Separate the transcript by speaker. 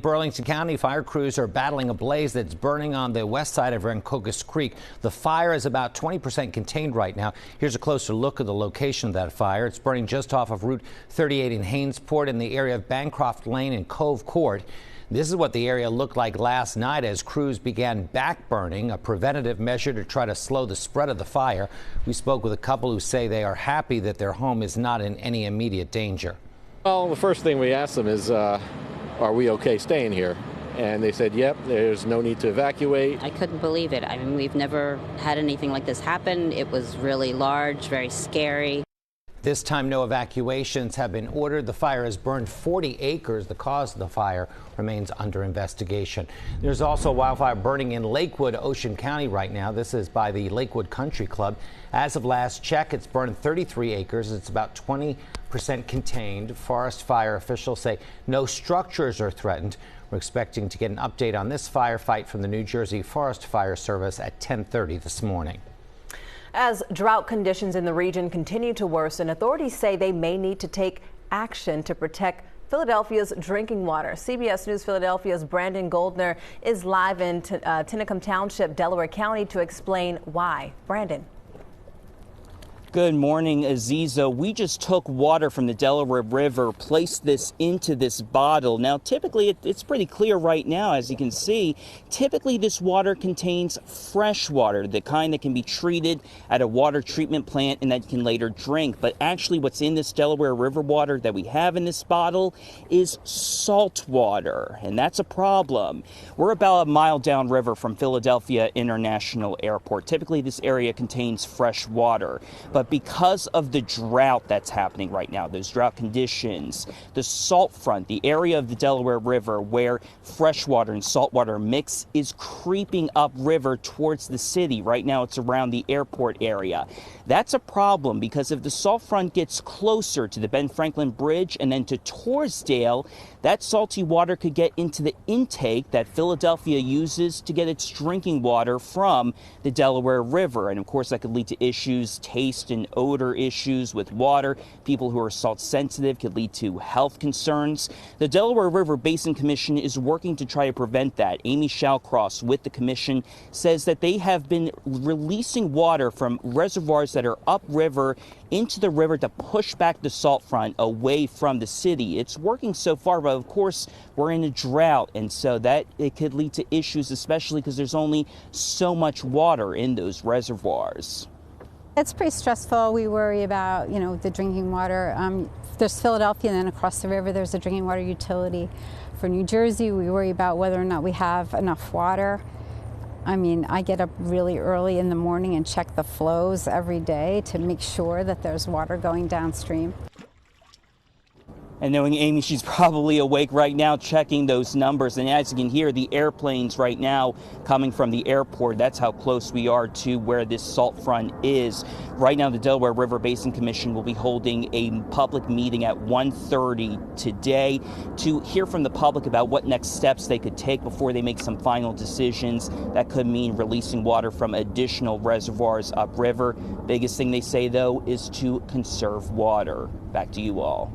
Speaker 1: Burlington County fire crews are battling a blaze that's burning on the west side of Rancocas Creek. The fire is about 20% contained right now. Here's a closer look at the location of that fire. It's burning just off of Route 38 in Hainesport in the area of Bancroft Lane and Cove Court. This is what the area looked like last night as crews began back burning, a preventative measure to try to slow the spread of the fire. We spoke with a couple who say they are happy that their home is not in any immediate danger.
Speaker 2: Well, the first thing we asked them is, are we okay staying here? And they said, yep, there's no need to evacuate.
Speaker 3: I couldn't believe it. I mean, we've never had anything like this happen. It was really large, very scary.
Speaker 1: This time, no evacuations have been ordered. The fire has burned 40 acres. The cause of the fire remains under investigation. There's also wildfire burning in Lakewood, Ocean County right now. This is by the Lakewood Country Club. As of last check, it's burned 33 acres. It's about 20% contained. Forest fire officials say no structures are threatened. We're expecting to get an update on this firefight from the New Jersey Forest Fire Service at 10:30 this morning.
Speaker 4: As drought conditions in the region continue to worsen, authorities say they may need to take action to protect Philadelphia's drinking water. CBS News Philadelphia's Brandon Goldner is live in Tinicum Township, Delaware County, to explain why. Brandon.
Speaker 5: Good morning, Aziza. We just took water from the Delaware River, placed this into this bottle. Now, typically, it's pretty clear right now, as you can see. Typically, this water contains fresh water, the kind that can be treated at a water treatment plant and that you can later drink. But actually, what's in this Delaware River water that we have in this bottle is salt water, and that's a problem. We're about a mile downriver from Philadelphia International Airport. Typically, this area contains fresh water. But because of the drought that's happening right now, those drought conditions, the salt front, the area of the Delaware River where freshwater and saltwater mix is creeping upriver towards the city. Right now it's around the airport area. That's a problem because if the salt front gets closer to the Ben Franklin Bridge and then to Torresdale, that salty water could get into the intake that Philadelphia uses to get its drinking water from the Delaware River. And of course, that could lead to issues, taste and odor issues with water. People who are salt sensitive could lead to health concerns. The Delaware River Basin Commission is working to try to prevent that. Amy Shallcross with the commission says that they have been releasing water from reservoirs that are upriver into the river to push back the salt front away from the city. It's working so far, but of course we're in a drought, and so that it could lead to issues, especially because there's only so much water in those reservoirs.
Speaker 6: It's pretty stressful. We worry about, the drinking water. There's Philadelphia, and then across the river there's a drinking water utility. For New Jersey, we worry about whether or not we have enough water. I mean, I get up really early in the morning and check the flows every day to make sure that there's water going downstream.
Speaker 5: And knowing Amy, she's probably awake right now checking those numbers. And as you can hear, the airplanes right now coming from the airport, that's how close we are to where this salt front is. Right now, the Delaware River Basin Commission will be holding a public meeting at 1:30 today to hear from the public about what next steps they could take before they make some final decisions. That could mean releasing water from additional reservoirs upriver. Biggest thing they say, though, is to conserve water. Back to you all.